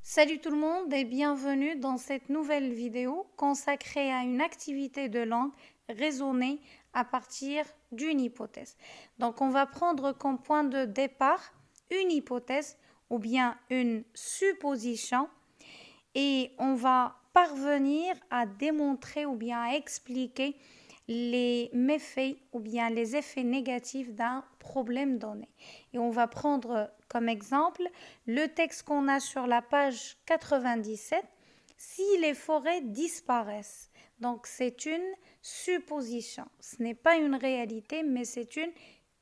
Salut tout le monde et bienvenue dans cette nouvelle vidéo consacrée à une activité de langue raisonnée à partir d'une hypothèse. Donc on va prendre comme point de départ une hypothèse ou bien une supposition et on va parvenir à démontrer ou bien à expliquer les méfaits ou bien les effets négatifs d'un problème donné. Et on va prendre comme exemple le texte qu'on a sur la page 97, si les forêts disparaissent. Donc c'est une supposition. Ce n'est pas une réalité, mais c'est une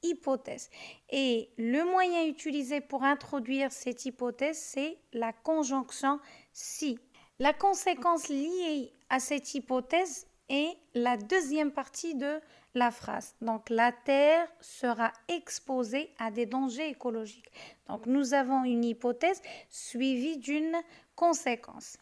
hypothèse. Et le moyen utilisé pour introduire cette hypothèse, c'est la conjonction si. La conséquence liée à cette hypothèse est la deuxième partie de la phrase. Donc, la Terre sera exposée à des dangers écologiques. Donc, nous avons une hypothèse suivie d'une conséquence.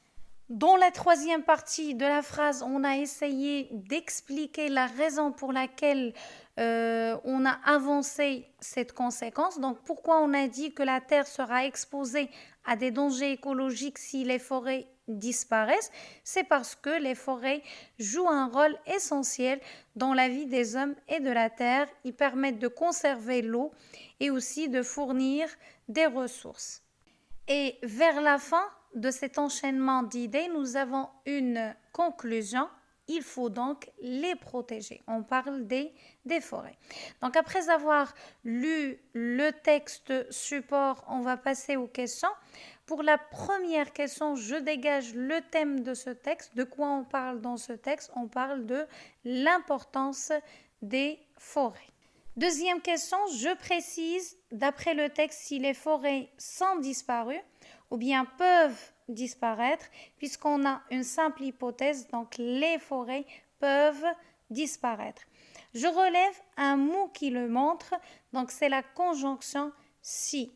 Dans la troisième partie de la phrase, on a essayé d'expliquer la raison pour laquelle on a avancé cette conséquence. Donc, pourquoi on a dit que la Terre sera exposée à des dangers écologiques si les forêts disparaissent? C'est parce que les forêts jouent un rôle essentiel dans la vie des hommes et de la Terre. Ils permettent de conserver l'eau et aussi de fournir des ressources. Et vers la fin de cet enchaînement d'idées, nous avons une conclusion. Il faut donc les protéger. On parle des forêts. Donc après avoir lu le texte support, on va passer aux questions. Pour la première question, je dégage le thème de ce texte. De quoi on parle dans ce texte? On parle de l'importance des forêts. Deuxième question, je précise, d'après le texte, si les forêts sont disparues ou bien peuvent disparaître, puisqu'on a une simple hypothèse, donc les forêts peuvent disparaître. Je relève un mot qui le montre, donc c'est la conjonction si.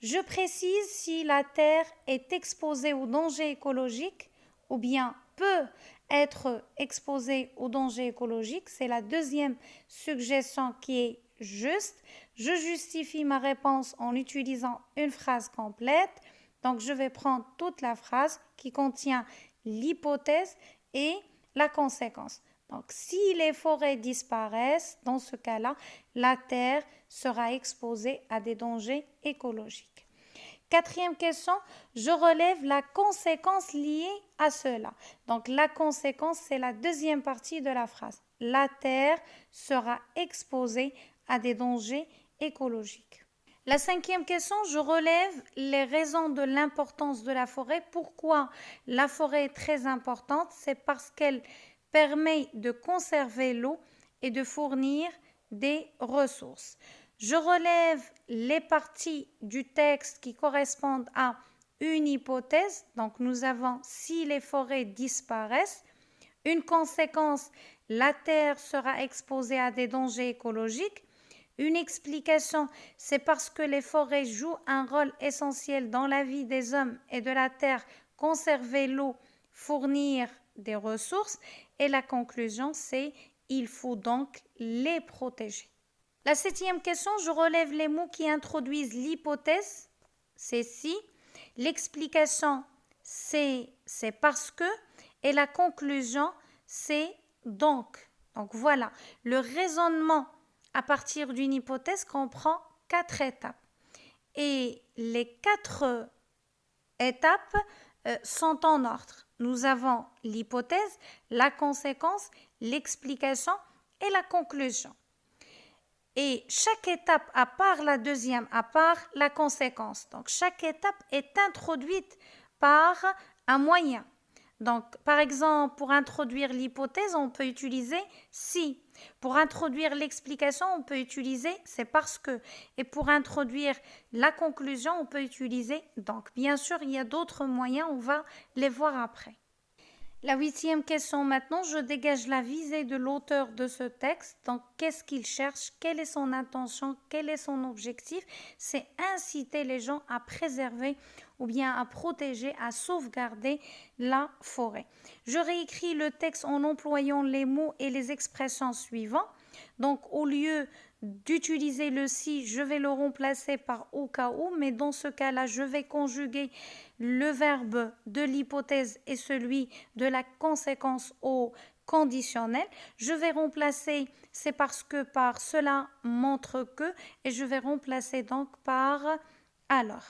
Je précise si la Terre est exposée aux dangers écologiques ou bien peut être exposée aux dangers écologiques. C'est la deuxième suggestion qui est juste. Je justifie ma réponse en utilisant une phrase complète. Donc, je vais prendre toute la phrase qui contient l'hypothèse et la conséquence. Donc, si les forêts disparaissent, dans ce cas-là, la Terre sera exposée à des dangers écologiques. Quatrième question, je relève la conséquence liée à cela. Donc, la conséquence, c'est la deuxième partie de la phrase. La Terre sera exposée à des dangers écologiques. La cinquième question, je relève les raisons de l'importance de la forêt. Pourquoi la forêt est très importante? C'est parce qu'elle permet de conserver l'eau et de fournir des ressources. Je relève les parties du texte qui correspondent à une hypothèse. Donc, nous avons si les forêts disparaissent. Une conséquence, la Terre sera exposée à des dangers écologiques. Une explication, c'est parce que les forêts jouent un rôle essentiel dans la vie des hommes et de la Terre, conserver l'eau, fournir des ressources. Et la conclusion, c'est il faut donc les protéger. La septième question, je relève les mots qui introduisent l'hypothèse, c'est si. L'explication, c'est parce que. Et la conclusion, c'est donc. Donc voilà, le raisonnement à partir d'une hypothèse comprend 4 étapes. Et les 4 étapes sont en ordre. Nous avons l'hypothèse, la conséquence, l'explication et la conclusion. Et chaque étape, à part la deuxième, à part la conséquence, donc chaque étape est introduite par un moyen. Donc, par exemple, pour introduire l'hypothèse, on peut utiliser si. Pour introduire l'explication, on peut utiliser c'est parce que. Et pour introduire la conclusion, on peut utiliser donc. Bien sûr, il y a d'autres moyens, on va les voir après. La huitième question maintenant, je dégage la visée de l'auteur de ce texte. Donc, qu'est-ce qu'il cherche? Quelle est son intention? Quel est son objectif? C'est inciter les gens à préserver ou bien à protéger, à sauvegarder la forêt. Je réécris le texte en employant les mots et les expressions suivants. Donc, au lieu d'utiliser le si, je vais le remplacer par au cas où, mais dans ce cas-là, je vais conjuguer le verbe de l'hypothèse et celui de la conséquence au conditionnel. Je vais remplacer c'est parce que par cela montre que et je vais remplacer donc par alors.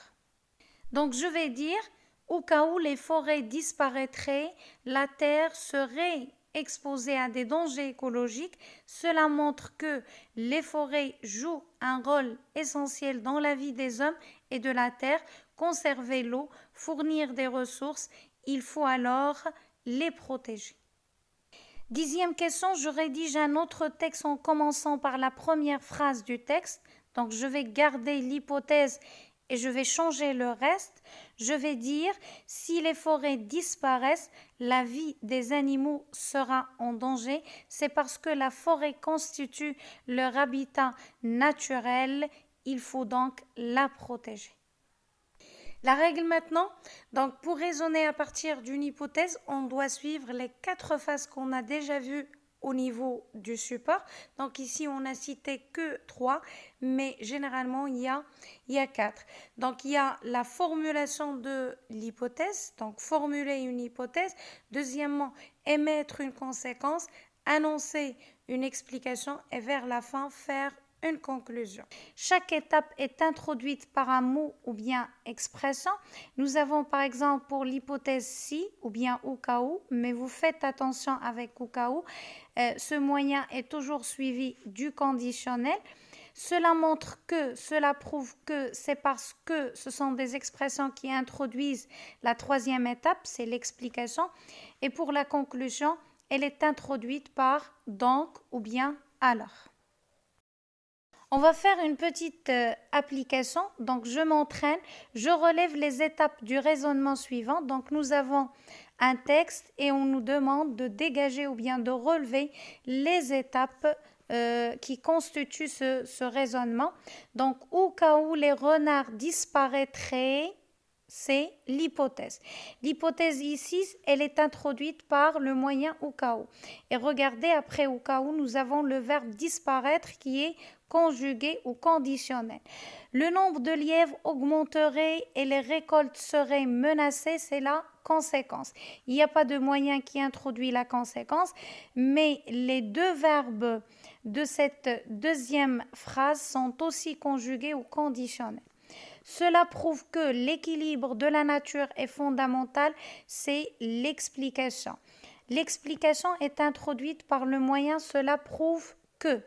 Donc je vais dire au cas où les forêts disparaîtraient, la terre serait exposée à des dangers écologiques. Cela montre que les forêts jouent un rôle essentiel dans la vie des hommes et de la terre. Conserver l'eau, fournir des ressources, il faut alors les protéger. 10e question, je rédige un autre texte en commençant par la première phrase du texte. Donc je vais garder l'hypothèse et je vais changer le reste. Je vais dire si les forêts disparaissent, la vie des animaux sera en danger. C'est parce que la forêt constitue leur habitat naturel. Il faut donc la protéger. La règle maintenant, donc pour raisonner à partir d'une hypothèse, on doit suivre les 4 phases qu'on a déjà vues au niveau du support. Donc ici, on n'a cité que 3, mais généralement, il y a 4. Donc il y a la formulation de l'hypothèse, donc formuler une hypothèse. Deuxièmement, émettre une conséquence, annoncer une explication et vers la fin, faire une conclusion. Chaque étape est introduite par un mot ou bien expression. Nous avons par exemple pour l'hypothèse si ou bien au cas où, mais vous faites attention avec au cas où. Ce moyen est toujours suivi du conditionnel. Cela montre que, cela prouve que, c'est parce que ce sont des expressions qui introduisent la 3e étape, c'est l'explication. Et pour la conclusion, elle est introduite par donc ou bien alors. On va faire une petite application. Donc, je m'entraîne, je relève les étapes du raisonnement suivant. Donc, nous avons un texte et on nous demande de dégager ou bien de relever les étapes qui constituent ce raisonnement. Donc, au cas où les renards disparaîtraient, c'est l'hypothèse. L'hypothèse ici, elle est introduite par le moyen au cas où. Et regardez, après au cas où, nous avons le verbe disparaître qui est conjugué ou conditionnel. Le nombre de lièvres augmenterait et les récoltes seraient menacées, c'est la conséquence. Il n'y a pas de moyen qui introduit la conséquence, mais les 2 verbes de cette deuxième phrase sont aussi conjugués ou conditionnels. Cela prouve que l'équilibre de la nature est fondamental, c'est l'explication. L'explication est introduite par le moyen, cela prouve que.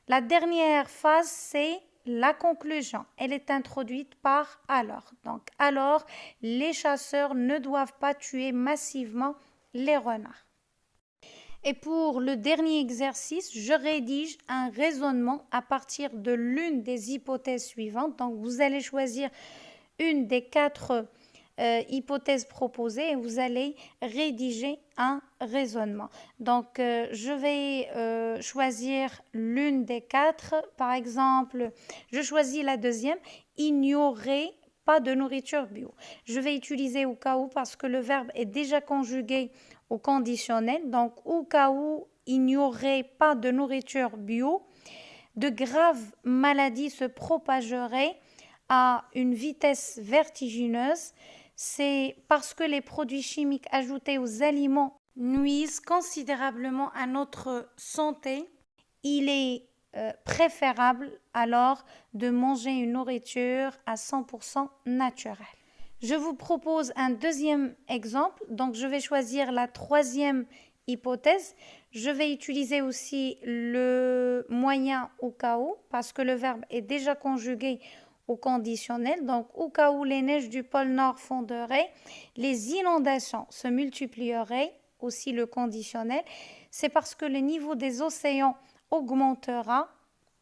La dernière phase, c'est la conclusion. Elle est introduite par alors. Donc, alors, les chasseurs ne doivent pas tuer massivement les renards. Et pour le dernier exercice, je rédige un raisonnement à partir de l'une des hypothèses suivantes. Donc, vous allez choisir une des 4 hypothèses proposées et vous allez rédiger un raisonnement. Donc, je vais choisir l'une des 4. Par exemple, je choisis la deuxième. Il n'y aurait pas de nourriture bio. Je vais utiliser au cas où parce que le verbe est déjà conjugué au conditionnel. Donc, au cas où il n'y aurait pas de nourriture bio, de graves maladies se propageraient à une vitesse vertigineuse. C'est parce que les produits chimiques ajoutés aux aliments nuisent considérablement à notre santé. Il est préférable alors de manger une nourriture à 100% naturelle. Je vous propose un deuxième exemple. Donc, je vais choisir la 3e hypothèse. Je vais utiliser aussi le moyen au cas où parce que le verbe est déjà conjugué au conditionnel. Donc, au cas où les neiges du pôle Nord fonderaient, les inondations se multiplieraient, aussi le conditionnel. C'est parce que le niveau des océans augmentera.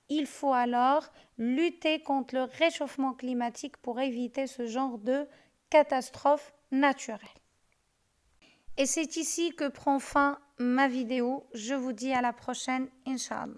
Il faut alors lutter contre le réchauffement climatique pour éviter ce genre de catastrophe naturelle. Et c'est ici que prend fin ma vidéo. Je vous dis à la prochaine, Inch'Allah.